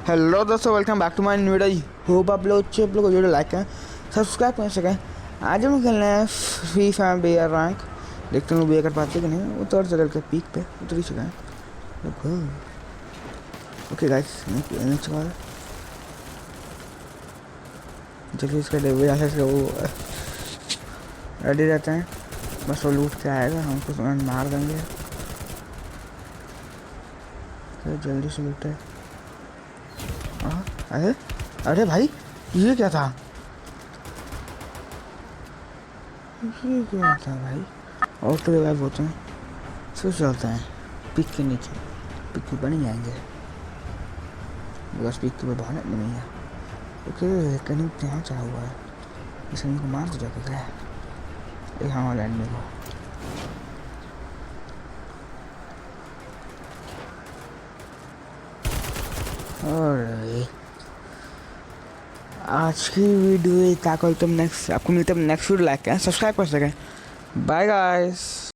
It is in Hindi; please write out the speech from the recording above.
हेलो दोस्तों, welcome back to my new video. Hope आप लोग को वीडियो लाइक करें, सब्सक्राइब कर सकें। आज हम खेलने हैं फ्री फायर बेयर रैंक। देखते हैं बेयर कर पाते कि नहीं। उतर चल के पीक पे उतर ही चुका है। ओके गाइस, नीचे वाला जल्दी इसका डेब्यू ऐसे से वो रेडी रहते हैं। बस वो लूट के आएगा, हमको तुरंत मार देंगे। तो जल्दी से लूटे। अरे अरे भाई, ये क्या था? ये क्या था भाई? ऑटो रिवाइव होते हैं, स्विच चलते हैं पिक के नीचे। पिक के ऊपर नहीं आएंगे, बस पिक के ऊपर भागने नहीं है। ओके, कहीं यहाँ चढ़ा हुआ है, इसे इनको मार तो जाके गया है। हाँ लैंड में और आज की वीडियो ताकि तुम नेक्स्ट आपको मिलते हैं नेक्स्ट वीडियो लाइक करें, सब्सक्राइब कर सकें। Bye guys.